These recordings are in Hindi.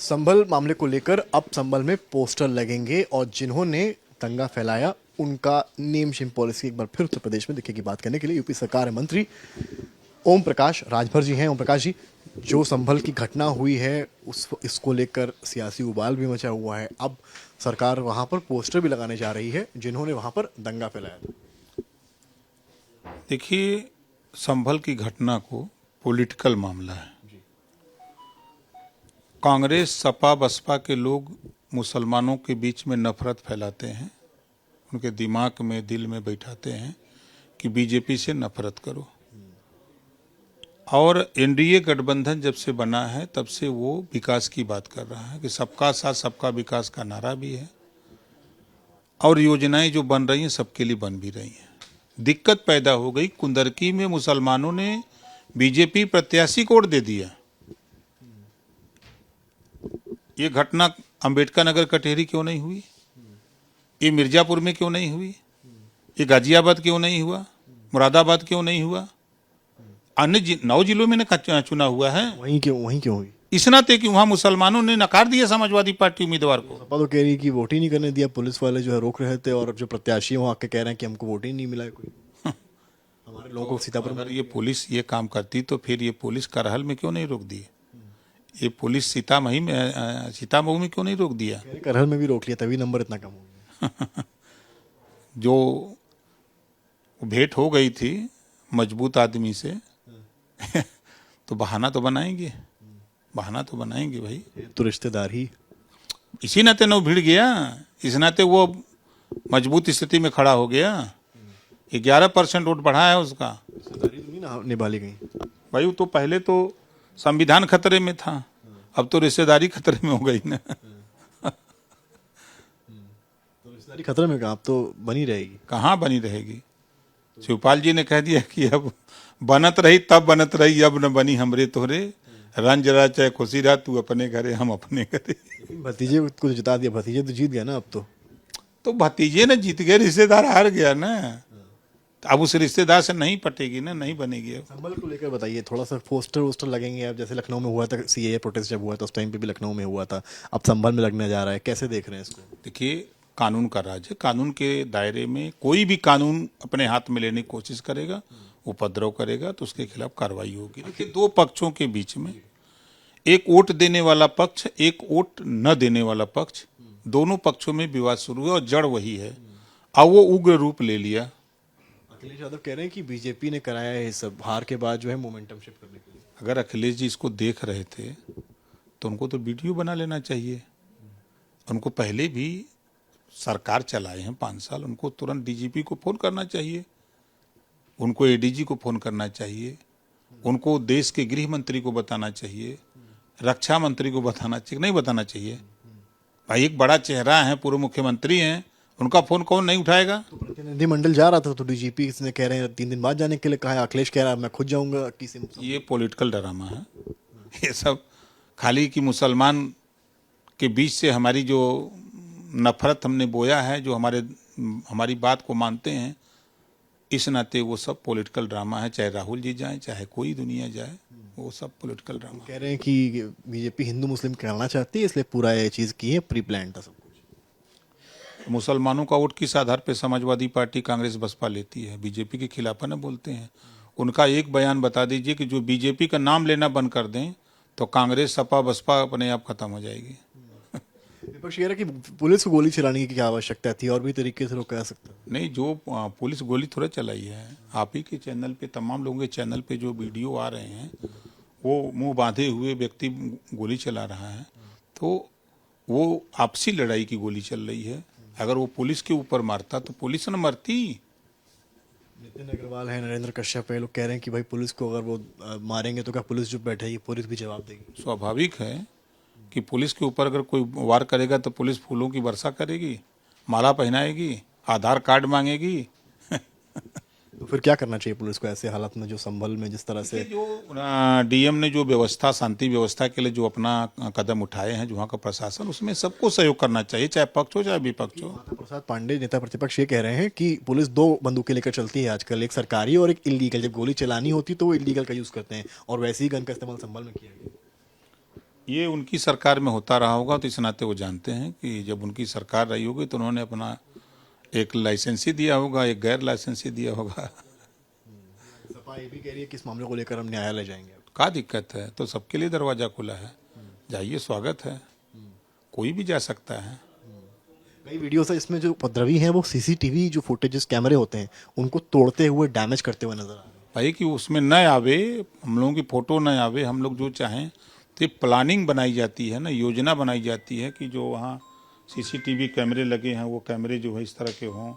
संभल मामले को लेकर अब संभल में पोस्टर लगेंगे और जिन्होंने दंगा फैलाया उनका नेम शेम पॉलिसी एक बार फिर उत्तर प्रदेश में दिखेगी। बात करने के लिए यूपी सरकार मंत्री ओम प्रकाश राजभर जी हैं। ओम प्रकाश जी, जो संभल की घटना हुई है इसको लेकर सियासी उबाल भी मचा हुआ है। अब सरकार वहां पर पोस्टर भी लगाने जा रही है जिन्होंने वहां पर दंगा फैलाया था। देखिए, संभल की घटना को पॉलिटिकल मामला है। कांग्रेस सपा बसपा के लोग मुसलमानों के बीच में नफरत फैलाते हैं, उनके दिमाग में दिल में बैठाते हैं कि बीजेपी से नफरत करो। और एनडीए गठबंधन जब से बना है तब से वो विकास की बात कर रहा है कि सबका साथ सबका विकास का नारा भी है और योजनाएं जो बन रही हैं सबके लिए बन भी रही हैं। दिक्कत पैदा हो गई, कुंदरकी में मुसलमानों ने बीजेपी प्रत्याशी को वोट दे दिया। ये घटना अंबेडकर नगर कटेहरी क्यों नहीं हुई? ये मिर्जापुर में क्यों नहीं हुई? ये गाजियाबाद क्यों नहीं हुआ? मुरादाबाद क्यों नहीं हुआ? अन्य 9 जिलों में चुना हुआ है। वहीं क्यों हुई? इस नाते कि वहां मुसलमानों ने नकार दिया समाजवादी पार्टी उम्मीदवार को। सपा तो कह रही है कि वोट ही नहीं करने दिया, पुलिस वाले जो है रोक रहे थे और जो प्रत्याशी हैं वो आके कह रहे हैं कि हमको वोट ही नहीं मिला है कोई। हमारे लोगों को सीतापुर में अगर ये पुलिस ये काम करती तो फिर ये पुलिस करहल में क्यों नहीं रोक दी? ये पुलिस सीतामढ़ी में क्यों नहीं रोक दिया? करहल में भी रोक लिया, तभी नंबर इतना कम हो गया। जो भेंट हो गई थी मजबूत आदमी से तो बहाना तो बनाएंगे, बहाना तो बनाएंगे भाई। तो रिश्तेदार ही इसी नाते न भिड़ गया, इस नाते वो मजबूत स्थिति में खड़ा हो गया। 11% वोट बढ़ा है उसका। रिश्तेदारी तो नहीं ना निभाली गई भाई। वो तो पहले तो संविधान खतरे में था, अब तो रिश्तेदारी खतरे में हो गई ना। तो रिश्तेदारी खतरे में कहाँ, अब तो बनी रहेगी। कहाँ बनी रहेगी? शिवपाल जी ने कह दिया कि अब बनत रही तब बनत रही, अब न बनी हमरे तोरे, रंज रहा चाहे खुशी रहा, तू अपने घरे हम अपने घरे। भतीजे को जिता दिया, भतीजे तो जीत गया ना अब तो भतीजे ने जीत गए, रिश्तेदार हार गया ना। अब उस रिश्तेदार से नहीं पटेगी ना, नहीं बनेगी। अब संभल को लेकर बताइए, थोड़ा सा पोस्टर वोस्टर लगेंगे अब, जैसे लखनऊ में हुआ था सीएए प्रोटेस्ट जब हुआ था उस टाइम पे भी लखनऊ में हुआ था, अब संभल में लगने जा रहा है, कैसे देख रहे हैं इसको? देखिए, कानून का राज है। कानून के दायरे में कोई भी कानून अपने हाथ में लेने की कोशिश करेगा, उपद्रव करेगा तो उसके खिलाफ कार्रवाई होगी। देखिए, दो पक्षों के बीच में एक वोट देने वाला पक्ष, एक वोट न देने वाला पक्ष, दोनों पक्षों में विवाद शुरू हुआ और जड़ वही है। अब वो उग्र रूप ले लिया। अखिलेश यादव कह रहे हैं कि बीजेपी ने कराया है ये सब, हार के बाद जो है मोमेंटम शिफ्ट करने के लिए। अगर अखिलेश जी इसको देख रहे थे तो उनको तो वीडियो बना लेना चाहिए। उनको पहले भी सरकार चलाए हैं 5 साल, उनको तुरंत डीजीपी को फोन करना चाहिए, उनको एडीजी को फोन करना चाहिए, उनको देश के गृह मंत्री को बताना चाहिए, रक्षा मंत्री को बताना चाहिए। नहीं बताना चाहिए भाई? एक बड़ा चेहरा है, पूर्व मुख्यमंत्री हैं, उनका फोन कौन नहीं उठाएगा? तो प्रतिनिधिमंडल जा रहा था तो डीजीपी ने कह रहे हैं 3 दिन बाद जाने के लिए कहा है, अखिलेश कह रहा है मैं खुद जाऊंगा। किसी ये पॉलिटिकल ड्रामा है ये सब। खाली कि मुसलमान के बीच से हमारी जो नफरत हमने बोया है, जो हमारी बात को मानते हैं, इस नाते वो सब पॉलिटिकल ड्रामा है। चाहे राहुल जी जाए, चाहे कोई दुनिया जाए, वो सब पॉलिटिकल ड्रामा। कह रहे हैं कि बीजेपी हिंदू मुस्लिम करना चाहती है इसलिए पूरा ये चीज़ की है, प्री प्लान था सब कुछ। मुसलमानों का वोट किस आधार पे समाजवादी पार्टी कांग्रेस बसपा लेती है? बीजेपी के खिलाफ न बोलते हैं। उनका एक बयान बता दीजिए कि जो बीजेपी का नाम लेना बंद कर दें तो कांग्रेस सपा बसपा अपने आप खत्म हो जाएगी। विपक्ष कह रहा है कि पुलिस को गोली चलाने की क्या आवश्यकता थी, और भी तरीके से रोका जा सकता। नहीं, जो पुलिस गोली थोड़ा चलाई है। आप ही के चैनल पे, तमाम लोगों के चैनल पे जो वीडियो आ रहे हैं, वो मुंह बांधे हुए व्यक्ति गोली चला रहा है, तो वो आपसी लड़ाई की गोली चल रही है। अगर वो पुलिस के ऊपर मारता तो पुलिस न मरती। नितिन अग्रवाल है, नरेंद्र कश्यप है, लोग कह रहे हैं कि भाई पुलिस को अगर वो मारेंगे तो क्या पुलिस जो बैठेगी पुलिस भी जवाब देगी? स्वाभाविक है कि पुलिस के ऊपर अगर कोई वार करेगा तो पुलिस फूलों की वर्षा करेगी, माला पहनाएगी, आधार कार्ड मांगेगी। तो फिर क्या करना चाहिए पुलिस को ऐसे हालात में, जो संभल में जिस तरह से जो डीएम ने जो व्यवस्था, शांति व्यवस्था के लिए जो अपना कदम उठाए हैं, जो वहाँ का प्रशासन, उसमें सबको सहयोग करना चाहिए, चाहे पक्ष हो चाहे विपक्ष हो। प्रसाद पांडे नेता प्रतिपक्ष ये कह रहे हैं कि पुलिस 2 बंदूकें लेकर चलती है आजकल, एक सरकारी और एक इलीगल। जब गोली चलानी होती तो वो इलीगल का यूज करते हैं और वैसे ही गन का इस्तेमाल संभल में किया गया। ये उनकी सरकार में होता रहा होगा, तो इस नाते वो जानते हैं कि जब उनकी सरकार रही होगी तो उन्होंने अपना एक लाइसेंसी दिया होगा, एक गैर लाइसेंसी दिया होगा। सपा ये भी कह रही है कि इस मामले को लेकर हम न्यायालय जाएंगे। क्या दिक्कत है? तो सबके लिए दरवाजा खुला है, जाइए, स्वागत है, कोई भी जा सकता है। कई वीडियोस है इसमें जो उपद्रवी हैं वो सीसीटीवी जो फुटेजेस कैमरे होते हैं उनको तोड़ते हुए डैमेज करते हुए नजर आ रहे हैं। भाई कि उसमें न आवे, हम लोगों की फोटो न आवे, हम लोग जो चाहें, तो ये प्लानिंग बनाई जाती है ना, योजना बनाई जाती है कि जो वहाँ सीसीटीवी कैमरे लगे हैं वो कैमरे जो है इस तरह के हों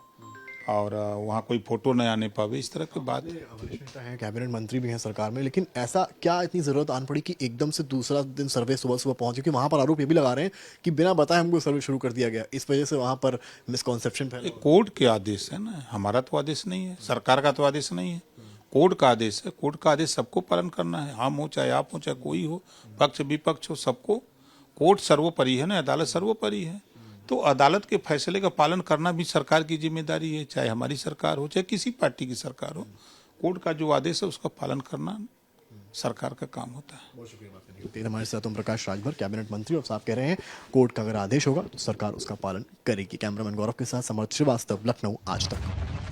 और वहाँ कोई फोटो न आने पावे, इस तरह की बात है। वरिष्ठ नेता हैं, कैबिनेट मंत्री भी हैं सरकार में, लेकिन ऐसा क्या इतनी जरूरत आन पड़ी कि एकदम से दूसरा दिन सर्वे सुबह सुबह पहुंचे? क्योंकि वहां पर आरोप ये भी लगा रहे हैं कि बिना बताए हमको सर्वे शुरू कर दिया गया, इस वजह से वहां पर मिसकॉन्सेप्शन फैला। ये कोर्ट के आदेश है ना, हमारा तो आदेश नहीं है, सरकार का तो आदेश नहीं है, कोर्ट का आदेश है। कोर्ट का आदेश सबको पालन करना है, हम हो चाहे आप हो चाहे कोई हो, पक्ष विपक्ष हो, सबको। कोर्ट सर्वोपरि है ना, अदालत सर्वोपरि है, तो अदालत के फैसले का पालन करना भी सरकार की जिम्मेदारी है, चाहे हमारी सरकार हो चाहे किसी पार्टी की सरकार हो। कोर्ट का जो आदेश है उसका पालन करना सरकार का काम होता है। बहुत शुक्रिया बात करने के लिए। हमारे साथ ओम प्रकाश राजभर, कैबिनेट मंत्री, और साहब कह रहे हैं कोर्ट का अगर आदेश होगा तो सरकार उसका पालन करेगी। कैमरामैन गौरव के साथ समर्थ श्रीवास्तव, लखनऊ, आज तक।